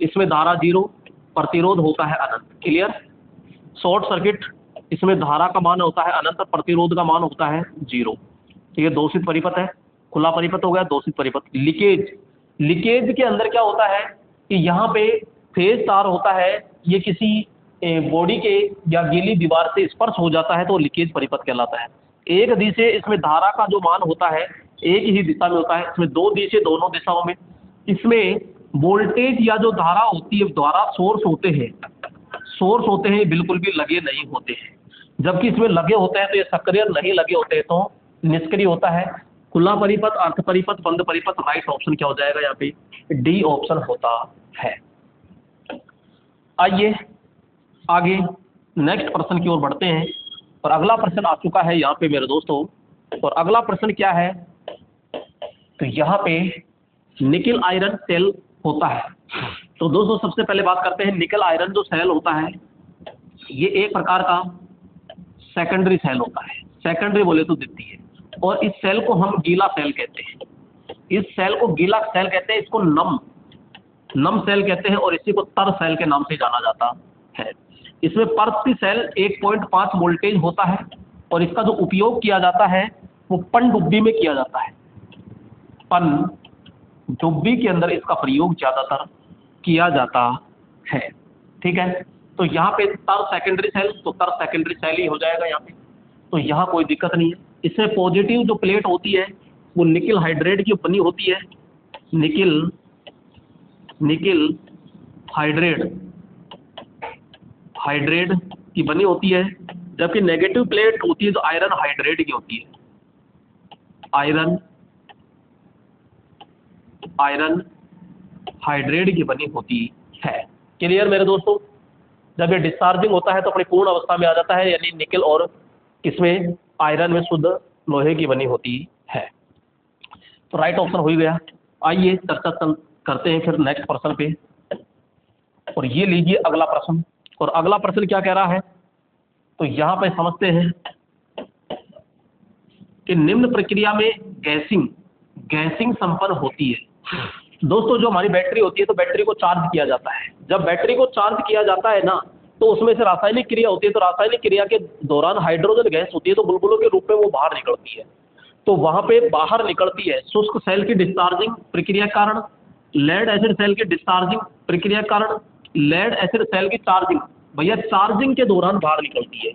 इसमें धारा 0, प्रतिरोध होता है अनंत, क्लियर। शॉर्ट सर्किट, इसमें धारा का मान होता है अनंत, प्रतिरोध का मान होता है 0। तो ये दोषित परिपथ है, खुला परिपथ हो गया, दोषित परिपथ। लीकेज के अंदर क्या होता है कि यहाँ पे फेज तार होता है, ये किसी बॉडी के या गीली दीवार से स्पर्श हो जाता है तो लीकेज परिपथ कहलाता है। एक दिशा, इसमें धारा का जो मान होता है एक ही दिशा में होता है। इसमें 2 दिशा, दोनों दिशाओं में। इसमें वोल्टेज या जो धारा होती है, धारा सोर्स होते हैं, बिल्कुल भी लगे नहीं होते हैं। जबकि इसमें लगे होते हैं तो ये सक्रिय, नहीं लगे होते हैं तो निष्क्रिय होता है। खुला परिपथ, अर्ध परिपथ, बंद परिपथ। राइट ऑप्शन क्या हो जाएगा यहाँ पे? डी ऑप्शन होता है। आइए आगे नेक्स्ट प्रश्न की ओर बढ़ते हैं। और अगला प्रश्न आ चुका है यहाँ पे मेरे दोस्तों। और अगला प्रश्न क्या है? तो यहाँ पे निकेल आयरन सेल होता है। तो दोस्तों सबसे पहले बात करते हैं, निकेल आयरन जो सेल होता है ये एक प्रकार का सेकेंडरी सेल होता है। सेकेंडरी बोले तो द्वितीय। और इस सेल को हम गीला सेल कहते हैं। इस सेल को गीला सेल कहते हैं, इसको नम सेल कहते हैं, और इसी को तर सेल के नाम से जाना जाता है। इसमें प्रति सेल 1.5 वोल्टेज होता है। और इसका जो उपयोग किया जाता है वो पनडुब्बी में किया जाता है। पनडुब्बी के अंदर इसका प्रयोग ज़्यादातर किया जाता है, ठीक है। तो यहाँ पे तर सेकेंडरी सेल, तो तर सेकेंडरी सेल ही हो जाएगा यहाँ पे। तो यहाँ कोई दिक्कत नहीं है। इसमें पॉजिटिव जो प्लेट होती है वो निकेल हाइड्रेट की बनी होती है, निकेल हाइड्रेट की बनी होती है। जबकि नेगेटिव प्लेट होती है जो आयरन हाइड्रेट की होती है, आयरन हाइड्रेट की बनी होती है। क्लियर मेरे दोस्तों? जब ये डिस्चार्जिंग होता है तो अपनी पूर्ण अवस्था में आ जाता है, यानी निकेल और किसमें? आयरन में शुद्ध लोहे की बनी होती है। तो राइट ऑप्शन हो ही गया। आइए चर्चा करते हैं फिर नेक्स्ट प्रश्न पे। और ये लीजिए अगला प्रश्न। और अगला प्रश्न क्या कह रहा है? तो यहाँ पे समझते हैं कि निम्न प्रक्रिया में गैसिंग संपन्न होती है। दोस्तों जो हमारी बैटरी होती है, तो बैटरी को चार्ज किया जाता है। जब बैटरी को चार्ज किया जाता है ना, तो उसमें से रासायनिक क्रिया होती है। तो रासायनिक क्रिया के दौरान हाइड्रोजन गैस होती है, तो बुलबुलों के रूप में वो बाहर निकलती है। तो वहाँ पे बाहर निकलती है शुष्क सेल की डिस्चार्जिंग प्रक्रिया के कारण, लेड एसिड सेल की डिस्चार्जिंग प्रक्रिया के कारण, लेड एसिड सेल की चार्जिंग, भैया चार्जिंग के दौरान बाहर निकलती है।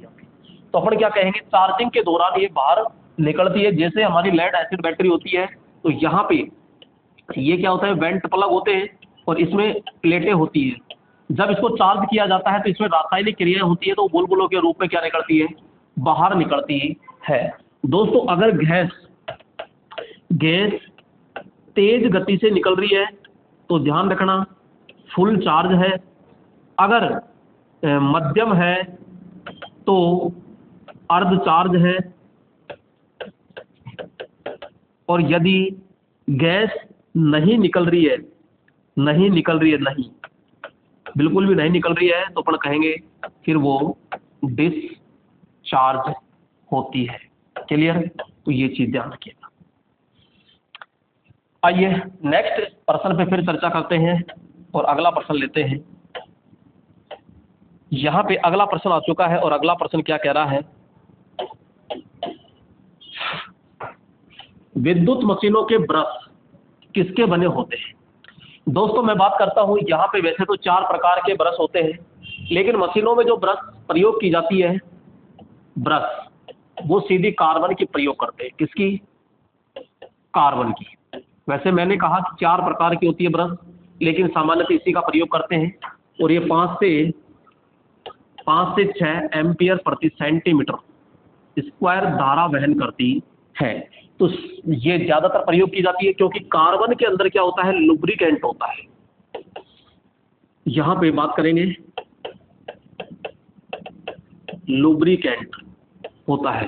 तो अपन क्या कहेंगे? चार्जिंग के दौरान ये बाहर निकलती है। जैसे हमारी लेड एसिड बैटरी होती है, तो यहाँ पे ये क्या होता है? वेंट प्लग होते हैं और इसमें प्लेटें होती हैं। जब इसको चार्ज किया जाता है तो इसमें रासायनिक क्रियाएं होती है, तो बुलबुलों के रूप में क्या निकलती है? बाहर निकलती है। दोस्तों अगर गैस तेज गति से निकल रही है तो ध्यान रखना फुल चार्ज है। अगर मध्यम है तो अर्ध चार्ज है। और यदि गैस नहीं निकल रही है, बिल्कुल भी नहीं निकल रही है तो अपन कहेंगे फिर वो डिस्चार्ज होती है। क्लियर? तो ये चीज ध्यान रखिएगा। आइए नेक्स्ट प्रश्न पे फिर चर्चा करते हैं और अगला प्रश्न लेते हैं। यहां पे अगला प्रश्न आ चुका है और अगला प्रश्न क्या कह रहा है, विद्युत मशीनों के ब्रश किसके बने होते हैं? दोस्तों मैं बात करता हूं, यहाँ पे वैसे तो 4 प्रकार के ब्रश होते हैं, लेकिन मशीनों में जो ब्रश प्रयोग की जाती है ब्रश, वो सीधी कार्बन की प्रयोग करते हैं। किसकी? कार्बन की। वैसे मैंने कहा कि 4 प्रकार की होती है ब्रश, लेकिन सामान्यतः इसी का प्रयोग करते हैं और ये 5 से 6 एम्पियर प्रति सेंटीमीटर स्क्वायर धारा वहन करती है। तो ये ज्यादातर प्रयोग की जाती है क्योंकि कार्बन के अंदर क्या होता है, लुब्रिकेंट होता है। यहां पे बात करेंगे, लुब्रिकेंट होता है।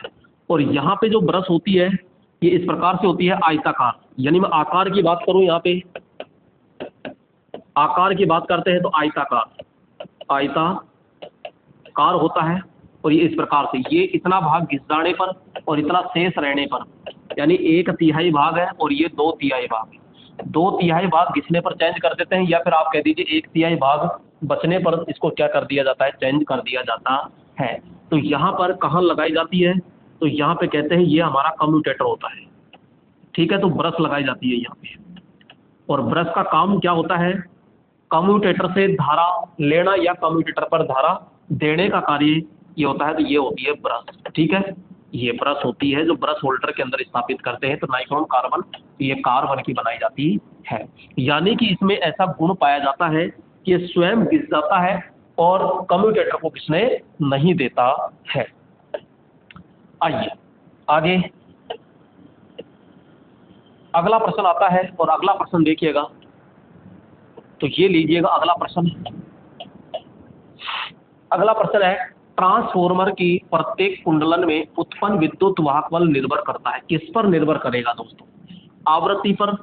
और यहां पे जो ब्रश होती है ये इस प्रकार से होती है, आयताकार। यानी मैं आकार की बात करूं, यहां पे आकार की बात करते हैं तो आयताकार होता है। और ये इस प्रकार से, ये इतना भाग घिस जाने पर और इतना शेष रहने पर, यानी 1/3 भाग है और ये 2/3 भाग। 2/3 भाग घिसने पर चेंज कर देते हैं, या फिर आप कह दीजिए 1/3 भाग बचने पर इसको क्या कर दिया जाता है, चेंज कर दिया जाता है। तो यहाँ पर कहाँ लगाई जाती है, तो यहाँ पे कहते हैं ये हमारा कम्यूटेटर होता है। ठीक है, तो ब्रश लगाई जाती है यहाँ पे। और ब्रश का काम क्या होता है, कम्यूटेटर से धारा लेना या कम्यूटेटर पर धारा देने का कार्य ये होता है। तो ये होती है ब्रश। ठीक है, ये ब्रश होती है जो ब्रश होल्डर के अंदर स्थापित करते हैं। तो नाइक्रोम कार्बन, ये कार्बन की बनाई जाती है। यानी कि इसमें ऐसा गुण पाया जाता है कि ये स्वयं घिस जाता है और कम्यूटेटर को घिसने नहीं देता है। आइए आगे अगला प्रश्न आता है और अगला प्रश्न देखिएगा। तो ये लीजिएगा अगला प्रश्न। अगला प्रश्न है, ट्रांसफॉर्मर की प्रत्येक कुंडलन में उत्पन्न विद्युत वाहक बल निर्भर करता है। किस पर निर्भर करेगा दोस्तों? आवृत्ति पर,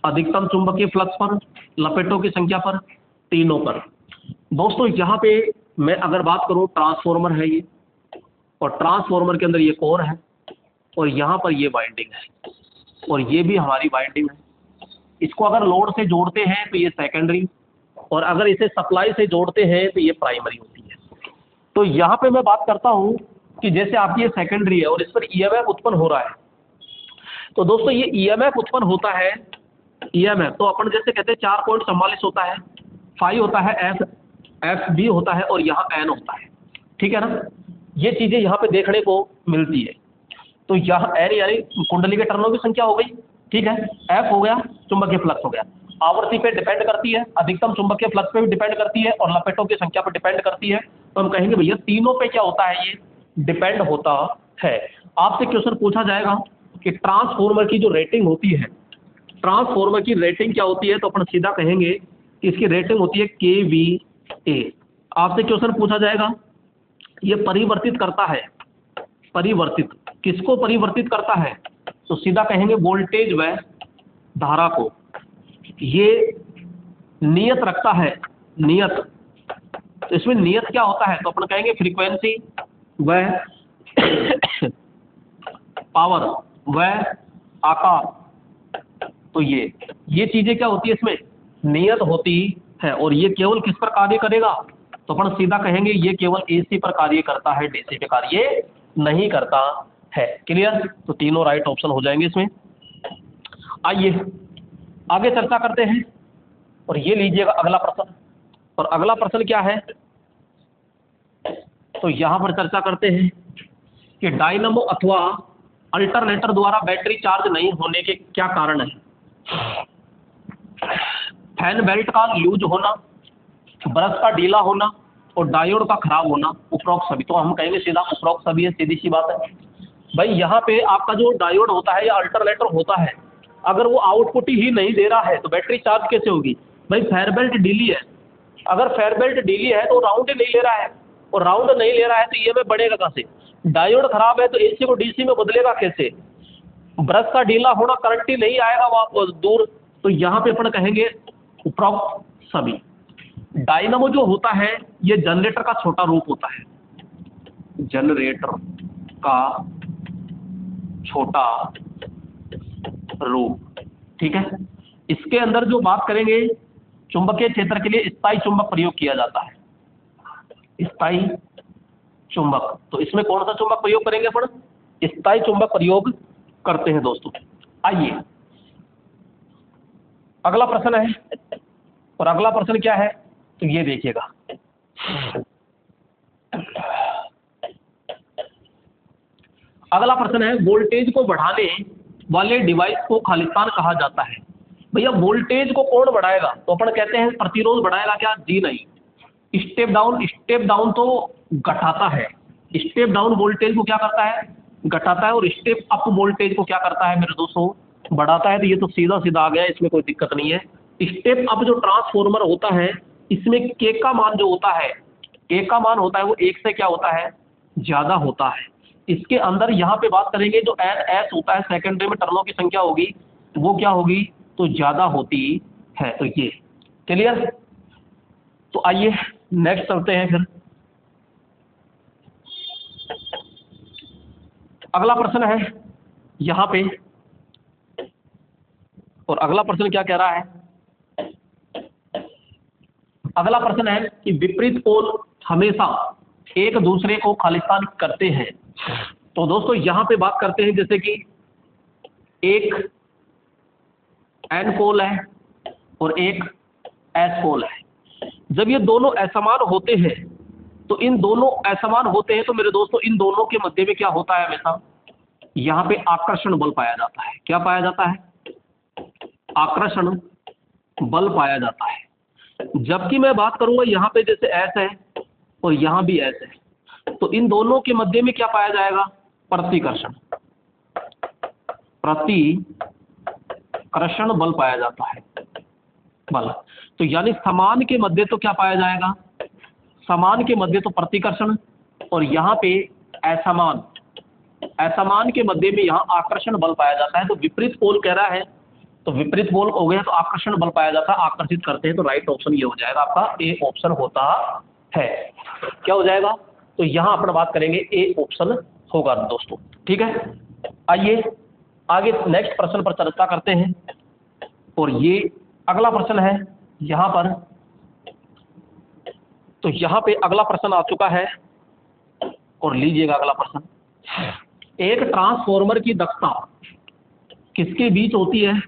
अधिकतम चुंबकीय फ्लक्स पर, लपेटों की संख्या पर, तीनों पर। दोस्तों यहाँ पे मैं अगर बात करूं, ट्रांसफॉर्मर है ये, और ट्रांसफॉर्मर के अंदर ये कोर है और यहाँ पर ये वाइंडिंग है और ये भी हमारी वाइंडिंग है। इसको अगर लोड से जोड़ते हैं तो ये सेकेंडरी, और अगर इसे सप्लाई से जोड़ते हैं तो ये प्राइमरी होती है। तो यहाँ पे मैं बात करता हूँ कि जैसे आपकी ये सेकेंडरी है और इस पर ईएमएफ उत्पन्न हो रहा है। तो दोस्तों ये ईएमएफ उत्पन्न होता है, ईएमएफ तो अपन जैसे कहते हैं 4.44 होता है, फाई होता है, एफ बी होता है और यहाँ एन होता है। ठीक है ना, ये चीजें यहाँ पे देखने को मिलती है। तो यहाँ एन यानी कुंडली के टर्नों की संख्या हो गई। ठीक है, एफ हो गया चुंबकीय फ्लक्स हो गया, आवृत्ति पे डिपेंड करती है, अधिकतम चुंबकीय फ्लक्स पे भी डिपेंड करती है और लपेटों की संख्या पर डिपेंड करती है। तो हम कहेंगे भैया तीनों पे क्या होता है, ये डिपेंड होता है। आपसे क्वेश्चन पूछा जाएगा कि ट्रांसफॉर्मर की जो रेटिंग होती है, ट्रांसफॉर्मर की रेटिंग क्या होती है, तो अपन सीधा कहेंगे कि इसकी रेटिंग होती है KVA। आपसे क्वेश्चन पूछा जाएगा ये परिवर्तित करता है, परिवर्तित किसको परिवर्तित करता है, तो सीधा कहेंगे वोल्टेज व धारा को। ये नियत रखता है, नियत। तो इसमें नियत क्या होता है, तो अपन कहेंगे फ्रीक्वेंसी व पावर व आकार। तो ये चीजें क्या होती है, इसमें नियत होती है। और ये केवल किस पर कार्य करेगा, तो अपन सीधा कहेंगे ये केवल AC पर कार्य करता है, DC पे कार्य नहीं करता है। क्लियर? तो तीनों राइट ऑप्शन हो जाएंगे इसमें। आइए आगे चर्चा करते हैं और ये लीजिएगा अगला प्रश्न। और अगला प्रश्न क्या है, तो यहां पर चर्चा करते हैं कि डायनामो अथवा अल्टरनेटर द्वारा बैटरी चार्ज नहीं होने के क्या कारण है। फैन बेल्ट का लूज होना, ब्रश का ढीला होना और डायोड का खराब होना, उपरोक्त सभी। तो हम कहेंगे सीधा उपरोक्त सभी है, सीधी सी बात है भाई। यहाँ पे आपका जो डायोड होता है या अल्टरनेटर होता है, अगर वो आउटपुट ही नहीं दे रहा है तो बैटरी चार्ज कैसे होगी भाई। फेयर बेल्ट ढीली है, अगर फेयर बेल्ट ढीली है तो राउंड ही नहीं ले रहा है, और राउंड नहीं ले रहा है तो ईएमएफ बढ़ेगा कहाँ से। डायोड खराब है तो AC को DC में बदलेगा कैसे। ब्रश का ढीला होना, करंट ही नहीं आएगा वहाँ दूर। तो यहाँ पे अपन कहेंगे उपरोक्त सभी। डायनामो जो होता है ये जनरेटर का छोटा रूप होता है, जनरेटर का छोटा रूप, ठीक है। इसके अंदर जो बात करेंगे, चुंबकीय क्षेत्र के लिए स्थायी चुंबक प्रयोग किया जाता है, स्थायी चुंबक। तो इसमें कौन सा चुंबक प्रयोग करेंगे अपन? स्थायी चुंबक प्रयोग करते हैं दोस्तों। आइए अगला प्रश्न है, और अगला प्रश्न क्या है तो ये देखिएगा। अगला प्रश्न है, वोल्टेज को बढ़ाने वाले डिवाइस को खालिस्तान कहा जाता है। भैया वोल्टेज को कौन बढ़ाएगा? तो अपन कहते हैं प्रतिरोध बढ़ाएगा क्या? जी नहीं। स्टेप डाउन तो घटाता है, स्टेप डाउन वोल्टेज को क्या करता है? घटाता है। और स्टेप अप वोल्टेज को क्या करता है मेरे दोस्तों? बढ़ाता है। तो ये तो सीधा सीधा आ गया, इसमें कोई दिक्कत नहीं है। स्टेप अप जो ट्रांसफॉर्मर होता है, इसमें के का मान जो होता है, के का मान होता है वो 1 से क्या होता है? ज्यादा होता है। इसके अंदर यहाँ पे बात करेंगे, जो एन एस होता है सेकेंडरी में टर्नों की संख्या होगी, वो क्या होगी? तो ज्यादा होती है। तो ये क्लियर। तो आइए नेक्स्ट चलते हैं फिर। अगला प्रश्न है यहाँ पे, और अगला प्रश्न क्या कह रहा है? अगला प्रश्न है कि विपरीत पोल हमेशा एक दूसरे को खालिस्तान करते हैं। तो दोस्तों यहाँ पे बात करते हैं, जैसे कि एक एन पोल है और एक एस पोल है। जब ये दोनों असमान होते हैं, तो इन दोनों असमान होते हैं तो मेरे दोस्तों इन दोनों के मध्य में क्या होता है? हमेशा यहाँ पे आकर्षण बल पाया जाता है। क्या पाया जाता है? आकर्षण बल पाया जाता है। जबकि मैं बात करूंगा यहाँ पे जैसे एस है और यहाँ भी एस है, तो इन दोनों के मध्य में क्या पाया जाएगा? प्रतिकर्षण बल पाया जाता है, बल। तो यानी समान के मध्य तो क्या पाया जाएगा? समान के मध्य तो प्रतिकर्षण, और यहाँ पे असमान के मध्य में यहाँ आकर्षण बल पाया जाता है। तो विपरीत पोल कह रहा है, तो विपरीत पोल हो गया तो आकर्षण बल पाया जाता है, आकर्षित करते हैं। तो राइट ऑप्शन ये हो जाएगा आपका, ए ऑप्शन होता है। क्या हो जाएगा? तो यहाँ अपन बात करेंगे ए ऑप्शन होगा दोस्तों, ठीक है। आइए आगे नेक्स्ट प्रश्न पर चर्चा करते हैं, और ये अगला प्रश्न है यहाँ पर। तो यहाँ पे अगला प्रश्न आ चुका है, और लीजिएगा अगला प्रश्न। एक ट्रांसफॉर्मर की दक्षता किसके बीच होती है?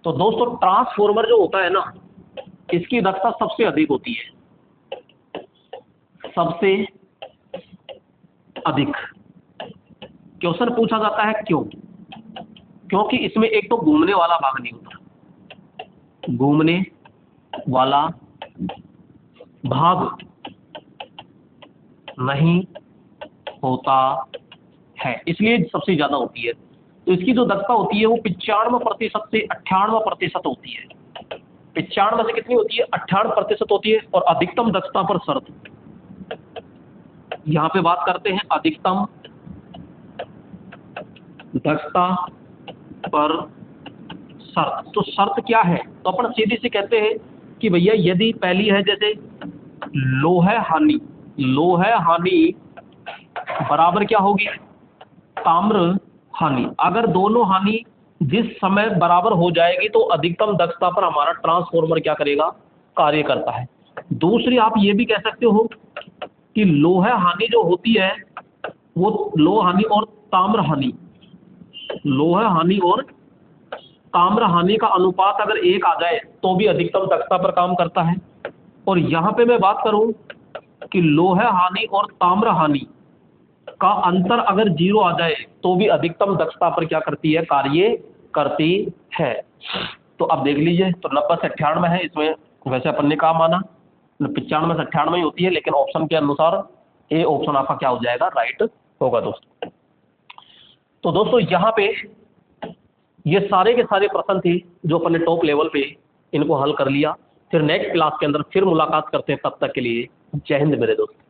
तो दोस्तों ट्रांसफॉर्मर जो होता है ना, इसकी दक्षता सबसे अधिक होती है, सबसे अधिक। क्वेश्चन पूछा जाता है क्यों? क्योंकि इसमें एक तो घूमने वाला भाग नहीं होता, घूमने वाला भाग नहीं होता है, इसलिए सबसे ज्यादा होती है। तो इसकी जो दक्षता होती है वो 95% से 98% होती है। 95 से कितनी होती है? 98% होती है। और अधिकतम दक्षता पर शर्त, यहाँ पे बात करते हैं अधिकतम दक्षता पर शर्त। तो शर्त क्या है? तो अपन सीधी सी कहते हैं कि भैया यदि पहली है जैसे लोह हानि बराबर क्या होगी? ताम्र हानि। अगर दोनों हानि जिस समय बराबर हो जाएगी तो अधिकतम दक्षता पर हमारा ट्रांसफॉर्मर क्या करेगा? कार्य करता है। दूसरी आप ये भी कह सकते हो कि लोह हानि जो होती है वो लोह हानि और ताम्र हानि, लोह हानि और ताम्र हानि का अनुपात अगर 1 आ जाए तो भी अधिकतम दक्षता पर काम करता है। और यहाँ पे मैं बात करूं कि लोह हानि और ताम्र हानि का अंतर अगर 0 आ जाए तो भी अधिकतम दक्षता पर क्या करती है? कार्य करती है। तो अब देख लीजिए, तो 90 से 98 है इसमें, वैसे अपन ने कहा माना 95 से 98 ही होती है, लेकिन ऑप्शन के अनुसार ए ऑप्शन आपका क्या हो जाएगा? राइट होगा दोस्तों। तो दोस्तों यहाँ पे ये सारे के सारे प्रश्न थे जो अपन ने टॉप लेवल पे इनको हल कर लिया। फिर नेक्स्ट क्लास के अंदर फिर मुलाकात करते हैं, तब तक के लिए जय हिंद मेरे दोस्त।